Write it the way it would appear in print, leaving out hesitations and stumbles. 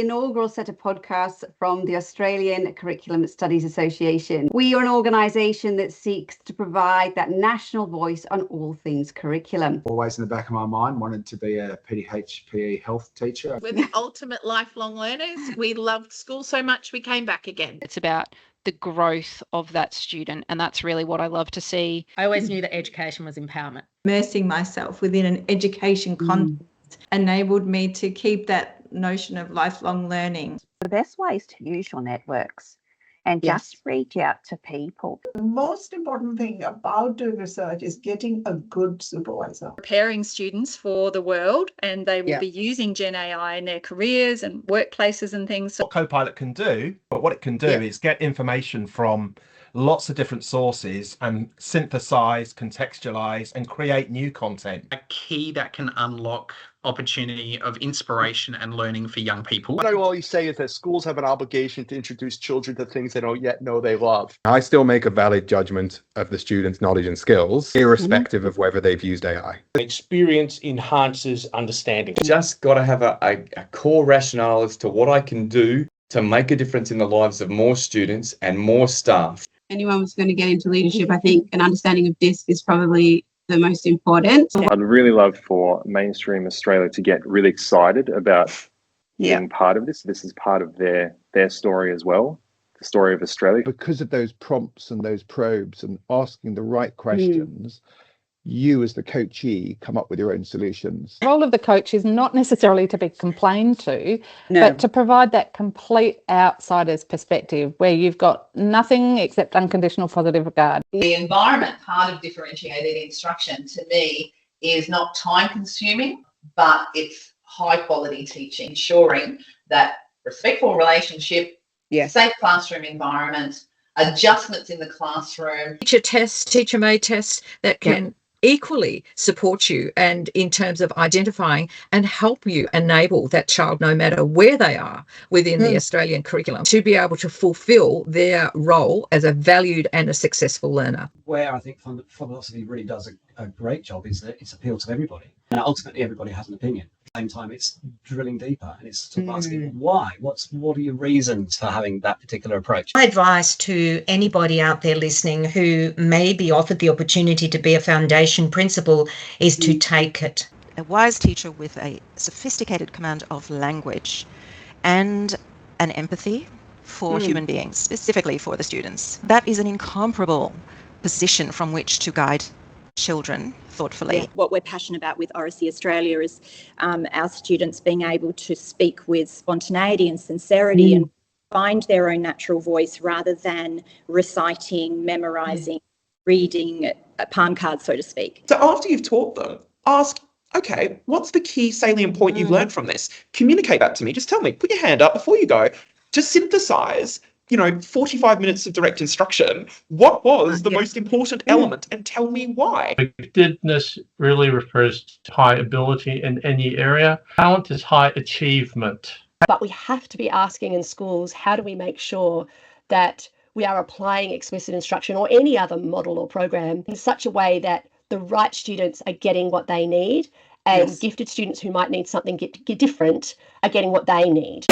inaugural set of podcasts from the Australian Curriculum Studies Association. We are an organisation that seeks to provide that national voice on all things curriculum. Always in the back of my mind, wanted to be a PE health teacher. We're the ultimate lifelong learners. We loved school so much we came back again. It's about the growth of that student, and that's really what I love to see. I always knew that education was empowerment. Immersing myself within an education context enabled me to keep that notion of lifelong learning. The best way is to use your networks and just reach out to people. The most important thing about doing research is getting a good supervisor. Preparing students for the world, and they will be using Gen AI in their careers and workplaces and things. What Copilot can do, but what it can do is get information from lots of different sources and synthesize, contextualize, and create new content. A key that can unlock opportunity of inspiration and learning for young people. What I always say is that schools have an obligation to introduce children to things they don't yet know they love. I still make a valid judgment of the students' knowledge and skills, irrespective of whether they've used AI. Experience enhances understanding. Just got to have a core rationale as to what I can do to make a difference in the lives of more students and more staff. Anyone who's going to get into leadership, I think an understanding of DISC is probably the most important. I'd really love for mainstream Australia to get really excited about being part of this. This is part of their story as well, the story of Australia. Because of those prompts and those probes and asking the right questions, you as the coachee come up with your own solutions. The role of the coach is not necessarily to be complained to, but to provide that complete outsider's perspective where you've got nothing except unconditional positive regard. The environment part of differentiated instruction to me is not time consuming, but it's high quality teaching, ensuring that respectful relationship, safe classroom environment, adjustments in the classroom. Teacher made tests that can equally support you and in terms of identifying and help you enable that child, no matter where they are within the Australian curriculum, to be able to fulfil their role as a valued and a successful learner. Where I think philosophy really does a great job is that it's appealed to everybody, and ultimately everybody has an opinion. At the same time, it's drilling deeper and it's sort of asking why. What are your reasons for having that particular approach? My advice to anybody out there listening who may be offered the opportunity to be a foundation principal is to take it. A wise teacher with a sophisticated command of language and an empathy for human beings, specifically for the students. That is an incomparable position from which to guide children thoughtfully. What we're passionate about with Oracy Australia is our students being able to speak with spontaneity and sincerity and find their own natural voice rather than reciting, memorising, reading a palm card, so to speak. So after you've taught them, ask, okay, what's the key salient point you've learned from this? Communicate that to me. Just tell me, put your hand up before you go. Just synthesise 45 minutes of direct instruction. What was the most important element, and tell me why? Giftedness really refers to high ability in any area. Talent is high achievement. But we have to be asking in schools, how do we make sure that we are applying explicit instruction or any other model or program in such a way that the right students are getting what they need, and gifted students who might need something different are getting what they need.